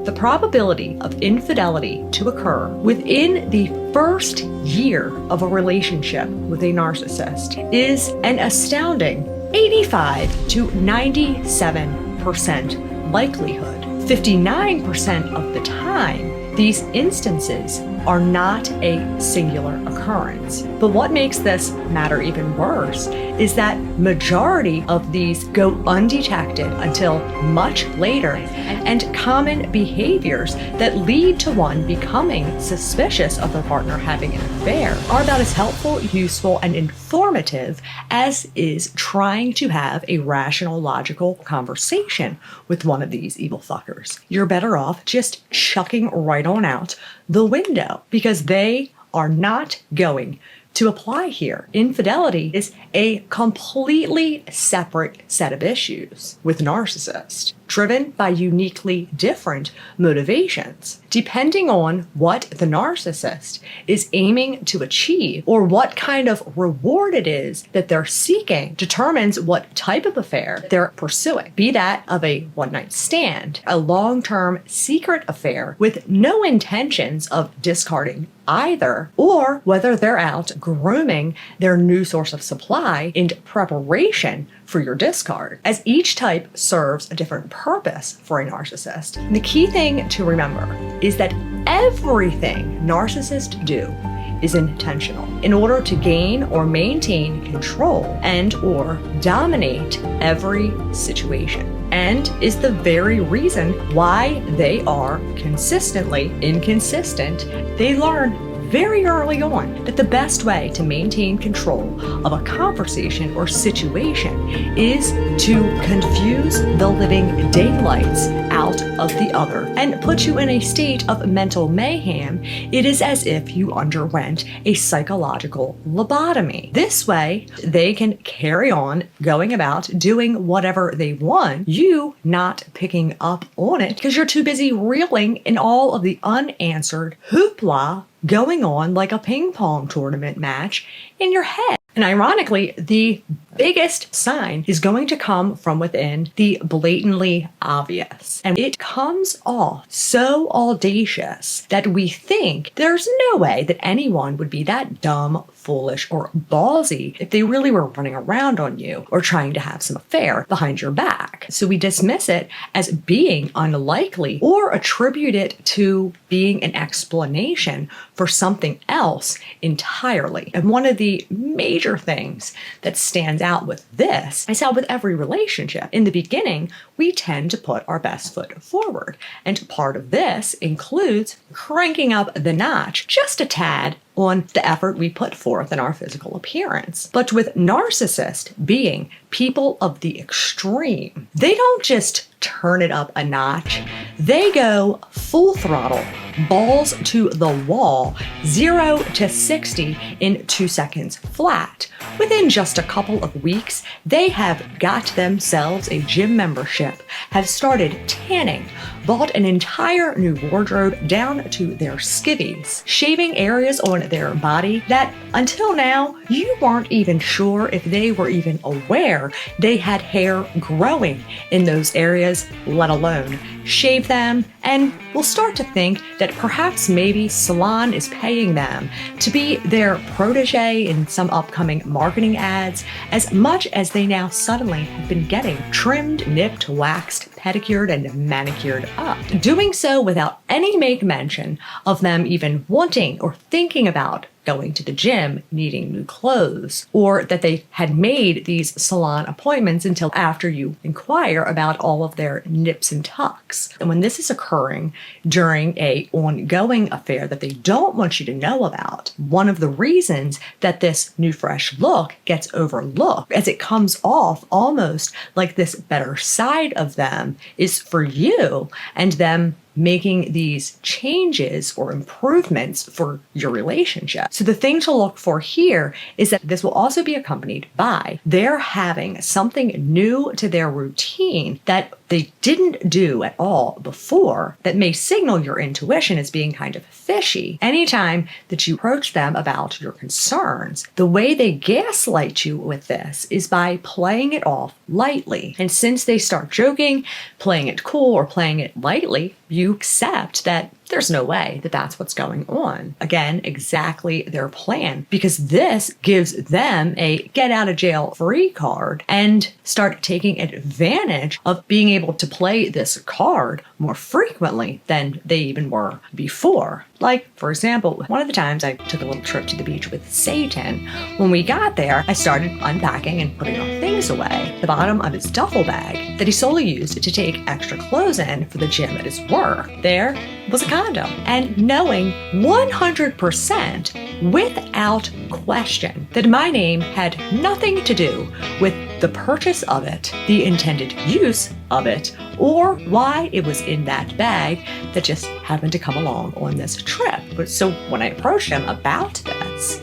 The probability of infidelity to occur within the first year of a relationship with a narcissist is an astounding 85 to 97% likelihood. 59% of the time, these instances are not a singular occurrence. But what makes this matter even worse is that majority of these go undetected until much later, and common behaviors that lead to one becoming suspicious of their partner having an affair are about as helpful, useful, and informative as is trying to have a rational, logical conversation with one of these evil fuckers. You're better off just chucking right on out the window, because they are not going to apply here. Infidelity is a completely separate set of issues with narcissists, driven by uniquely different motivations. Depending on what the narcissist is aiming to achieve or what kind of reward it is that they're seeking determines what type of affair they're pursuing. Be that of a one-night stand, a long-term secret affair with no intentions of discarding either, or whether they're out grooming their new source of supply in preparation for your discard, as each type serves a different purpose for a narcissist. And the key thing to remember is that everything narcissists do is intentional in order to gain or maintain control and or dominate every situation, and is the very reason why they are consistently inconsistent. They learn very early on that the best way to maintain control of a conversation or situation is to confuse the living daylights out of the other and put you in a state of mental mayhem. It is as if you underwent a psychological lobotomy. This way, they can carry on going about doing whatever they want, you not picking up on it because you're too busy reeling in all of the unanswered hoopla going on like a ping pong tournament match in your head. And ironically, the biggest sign is going to come from within the blatantly obvious. And it comes off so audacious that we think there's no way that anyone would be that dumb, foolish, or ballsy if they really were running around on you or trying to have some affair behind your back. So we dismiss it as being unlikely or attribute it to being an explanation for something else entirely. And one of the major things that stands out with this is how with every relationship, in the beginning, we tend to put our best foot forward. And part of this includes cranking up the notch just a tad on the effort we put forth in our physical appearance. But with narcissists being people of the extreme, they don't just turn it up a notch. They go full throttle, balls to the wall, 0 to 60 in 2 seconds flat. Within just a couple of weeks, they have got themselves a gym membership, have started tanning, bought an entire new wardrobe down to their skivvies, shaving areas on their body that until now you weren't even sure if they were even aware they had hair growing in those areas, let alone shave them, and will start to think that perhaps maybe salon is paying them to be their protege in some upcoming marketing ads, as much as they now suddenly have been getting trimmed, nipped, waxed, pedicured, and manicured up. Doing so without any make mention of them even wanting or thinking about going to the gym, needing new clothes, or that they had made these salon appointments until after you inquire about all of their nips and tucks. And when this is occurring during a ongoing affair that they don't want you to know about, one of the reasons that this new fresh look gets overlooked, as it comes off almost like this better side of them, is for you and them making these changes or improvements for your relationship. So the thing to look for here is that this will also be accompanied by their having something new to their routine that they didn't do at all before that may signal your intuition as being kind of fishy. Anytime that you approach them about your concerns, the way they gaslight you with this is by playing it off lightly. And since they start joking, playing it cool, or playing it lightly, you accept that there's no way that that's what's going on. Again, exactly their plan, because this gives them a get out of jail free card and start taking advantage of being able to play this card more frequently than they even were before. Like, for example, one of the times I took a little trip to the beach with Satan. When we got there, I started unpacking and putting our things away. The bottom of his duffel bag that he solely used to take extra clothes in for the gym at his work, there was a condom. And knowing 100% without question that my name had nothing to do with the purchase of it, the intended use of it, or why it was in that bag that just happened to come along on this trip. So when I approached him about this,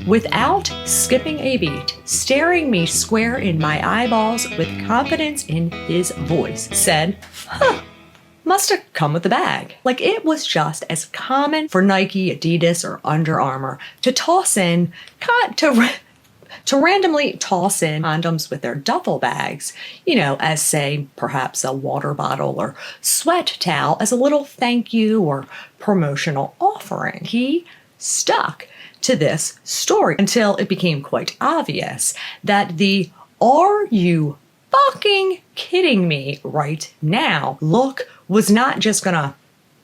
without skipping a beat, staring me square in my eyeballs with confidence in his voice, said, must have come with the bag. Like, it was just as common for Nike, Adidas, or Under Armour to toss in, to randomly toss in condoms with their duffel bags, as say, perhaps a water bottle or sweat towel as a little thank you or promotional offering. He stuck to this story until it became quite obvious that the "are you fucking kidding me right now" look was not just gonna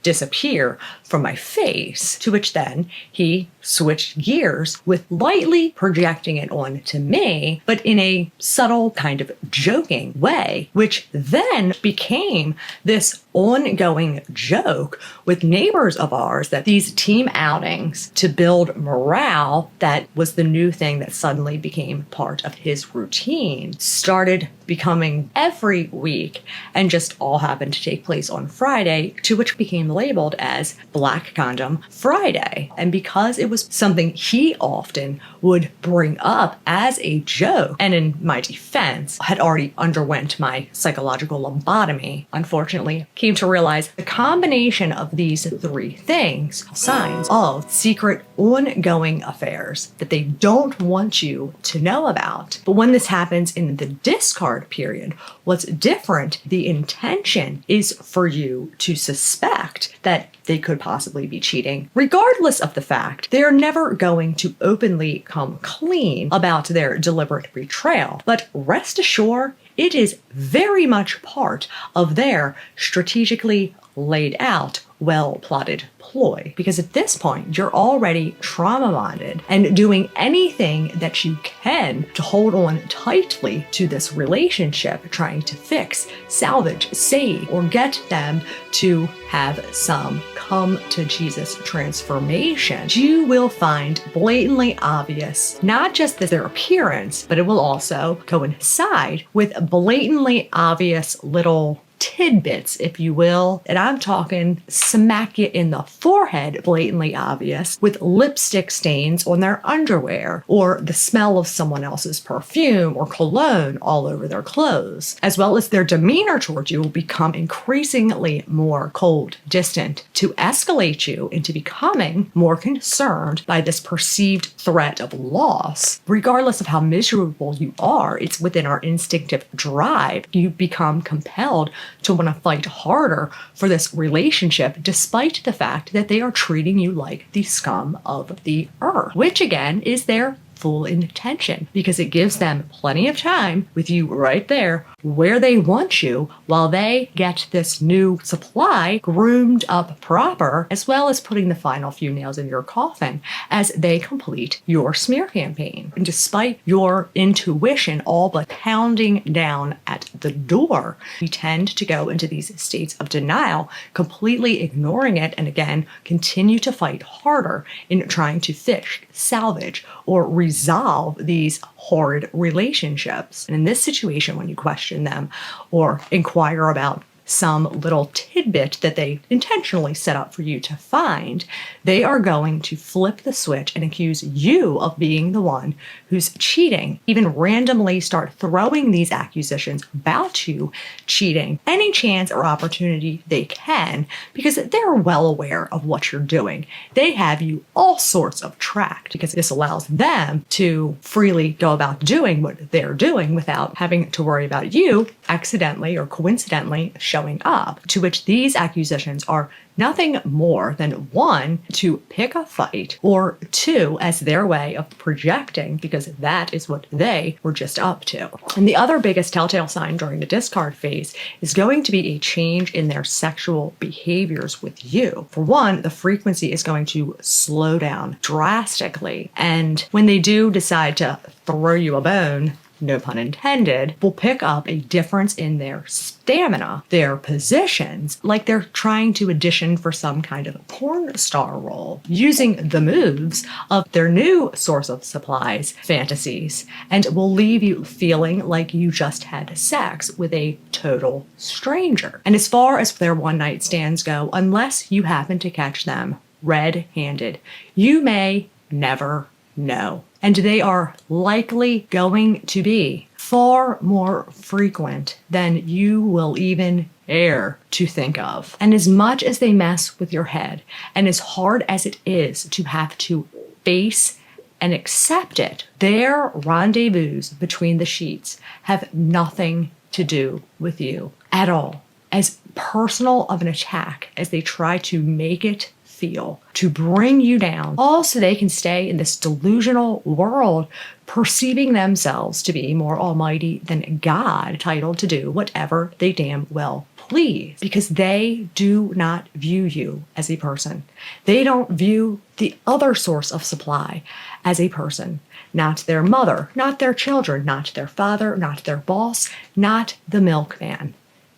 disappear from my face, to which then he switched gears with lightly projecting it onto me, but in a subtle kind of joking way, which then became this ongoing joke with neighbors of ours that these team outings to build morale, that was the new thing that suddenly became part of his routine, started becoming every week and just all happened to take place on Friday, to which became labeled as Black Condom Friday. And because it was something he often would bring up as a joke, and in my defense, had already underwent my psychological lobotomy, unfortunately, came to realize the combination of these three things, signs of secret ongoing affairs that they don't want you to know about. But when this happens in the discard period, what's different, the intention is for you to suspect that they could possibly be cheating, regardless of the fact they're never going to openly come clean about their deliberate betrayal. But rest assured, it is very much part of their strategically laid out, well-plotted ploy. Because at this point, you're already trauma bonded and doing anything that you can to hold on tightly to this relationship, trying to fix, salvage, save, or get them to have some come to Jesus transformation. You will find blatantly obvious, not just their appearance, but it will also coincide with blatantly obvious little tidbits, if you will, and I'm talking smack you in the forehead, blatantly obvious, with lipstick stains on their underwear, or the smell of someone else's perfume or cologne all over their clothes, as well as their demeanor towards you will become increasingly more cold, distant, to escalate you into becoming more concerned by this perceived threat of loss. Regardless of how miserable you are, it's within our instinctive drive. You become compelled to want to fight harder for this relationship, despite the fact that they are treating you like the scum of the earth, which again is their full intention, because it gives them plenty of time with you right there where they want you while they get this new supply groomed up proper, as well as putting the final few nails in your coffin as they complete your smear campaign. And despite your intuition all but pounding down at the door, we tend to go into these states of denial, completely ignoring it, and again, continue to fight harder in trying to fish, salvage, or resolve these horrid relationships. And in this situation, when you question them or inquire about some little tidbit that they intentionally set up for you to find, they are going to flip the switch and accuse you of being the one who's cheating, even randomly start throwing these accusations about you cheating any chance or opportunity they can, because they're well aware of what you're doing. They have you all sorts of tracked because this allows them to freely go about doing what they're doing without having to worry about you accidentally or coincidentally showing up, to which these accusations are nothing more than one, to pick a fight, or two, as their way of projecting, because that is what they were just up to. And the other biggest telltale sign during the discard phase is going to be a change in their sexual behaviors with you. For one, the frequency is going to slow down drastically. And when they do decide to throw you a bone, no pun intended, will pick up a difference in their stamina, their positions, like they're trying to audition for some kind of porn star role, using the moves of their new source of supplies, fantasies, and will leave you feeling like you just had sex with a total stranger. And as far as their one-night stands go, unless you happen to catch them red-handed, you may never know. And they are likely going to be far more frequent than you will even dare to think of. And as much as they mess with your head, and as hard as it is to have to face and accept it, their rendezvous between the sheets have nothing to do with you at all. As personal of an attack as they try to make it feel, to bring you down, all so they can stay in this delusional world, perceiving themselves to be more almighty than God, entitled to do whatever they damn well please, because they do not view you as a person. They don't view the other source of supply as a person. Not their mother, not their children, not their father, not their boss, not the milkman.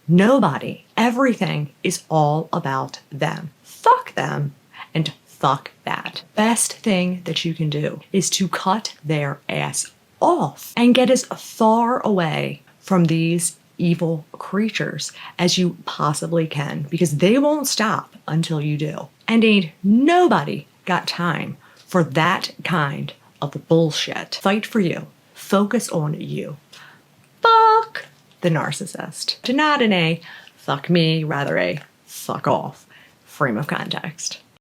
Nobody. Everything is all about them. Fuck them and fuck that. Best thing that you can do is to cut their ass off and get as far away from these evil creatures as you possibly can, because they won't stop until you do. And ain't nobody got time for that kind of bullshit. Fight for you. Focus on you. Fuck the narcissist. Not in a fuck me, rather a fuck off frame of context.